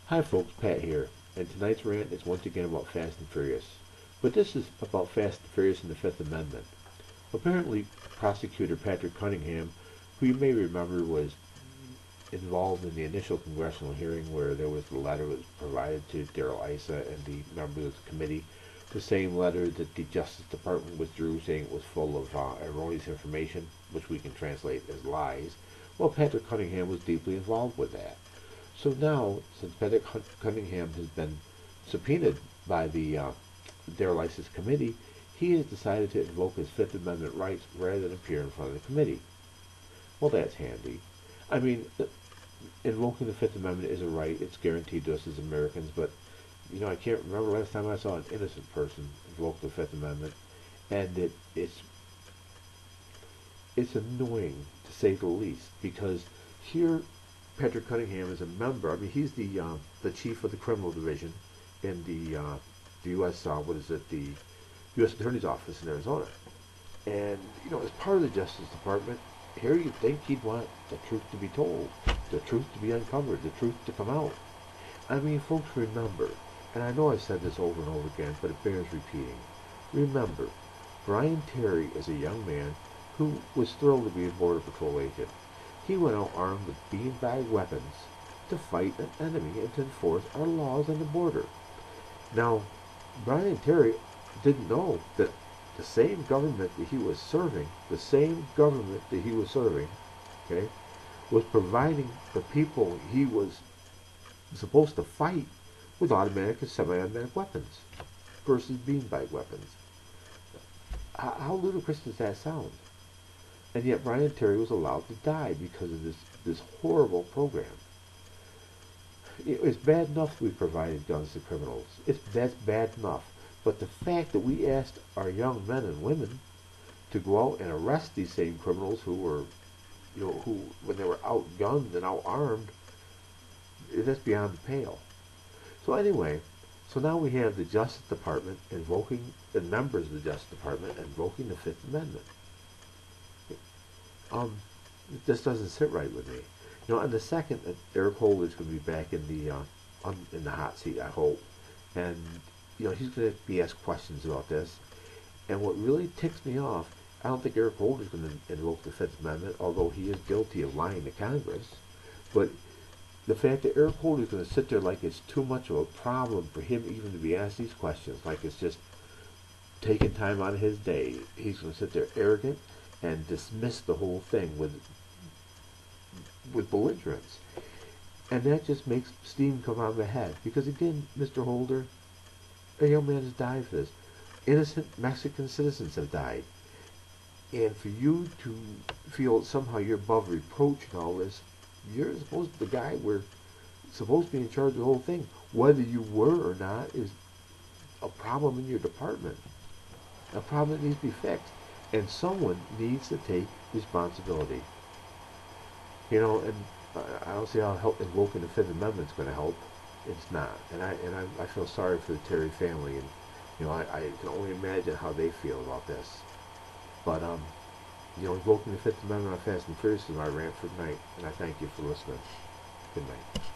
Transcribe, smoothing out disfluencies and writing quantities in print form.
Hi folks, Pat here, and tonight's rant is once again about Fast and Furious. But this is about Fast and Furious and the Fifth Amendment. Apparently, prosecutor Patrick Cunningham, who you may remember was involved in the initial congressional hearing where there was the letter that was provided to Darrell Issa and the members of the committee, the same letter that the Justice Department withdrew saying it was full of erroneous information, which we can translate as lies. Well, Patrick Cunningham was deeply involved with that. So now, since Patrick Cunningham has been subpoenaed by the Darrell Issa's committee, he has decided to invoke his Fifth Amendment rights rather than appear in front of the committee. Well, that's handy. I mean, invoking the Fifth Amendment is a right. It's guaranteed to us as Americans, but, I can't remember last time I saw an innocent person invoke the Fifth Amendment, and it's annoying, to say the least, because here Patrick Cunningham is a member. I mean, he's the chief of the criminal division in the U.S. The U.S. Attorney's Office in Arizona. And as part of the Justice Department, here you'd think he'd want the truth to be told, the truth to be uncovered, the truth to come out. I mean, folks, remember, and I know I've said this over and over again, but it bears repeating. Remember, Brian Terry is a young man who was thrilled to be a Border Patrol agent. He went out armed with beanbag weapons to fight an enemy and to enforce our laws on the border. Now, Brian Terry didn't know that the same government that he was serving, okay, was providing the people he was supposed to fight with automatic and semi-automatic weapons versus beanbag weapons. How ludicrous does that sound? And yet Brian Terry was allowed to die because of this horrible program. It's bad enough we provided guns to criminals. That's bad enough. But the fact that we asked our young men and women to go out and arrest these same criminals who were, who when they were outgunned and outarmed, that's beyond the pale. So anyway, so now we have the Justice Department invoking, the members of the Justice Department invoking the Fifth Amendment. This doesn't sit right with me. And the second, Eric Holder's going to be back in the hot seat, I hope, and he's going to be asked questions about this. And what really ticks me off, I don't think Eric Holder's going to invoke the Fifth Amendment, although he is guilty of lying to Congress. But the fact that Eric Holder's going to sit there like it's too much of a problem for him even to be asked these questions, like it's just taking time out of his day. He's going to sit there arrogant and dismiss the whole thing with belligerence. And that just makes steam come out of my head. Because again, Mr. Holder, a young man has died for this. Innocent Mexican citizens have died. And for you to feel somehow you're above reproach and all this, you're supposed the guy we're supposed to be in charge of the whole thing. Whether you were or not is a problem in your department. A problem that needs to be fixed. And someone needs to take responsibility. And I don't see how invoking the Fifth Amendment is going to help. It's not. And I feel sorry for the Terry family. And, I can only imagine how they feel about this. But, invoking the Fifth Amendment on Fast and Furious is my rant for tonight. And I thank you for listening. Good night.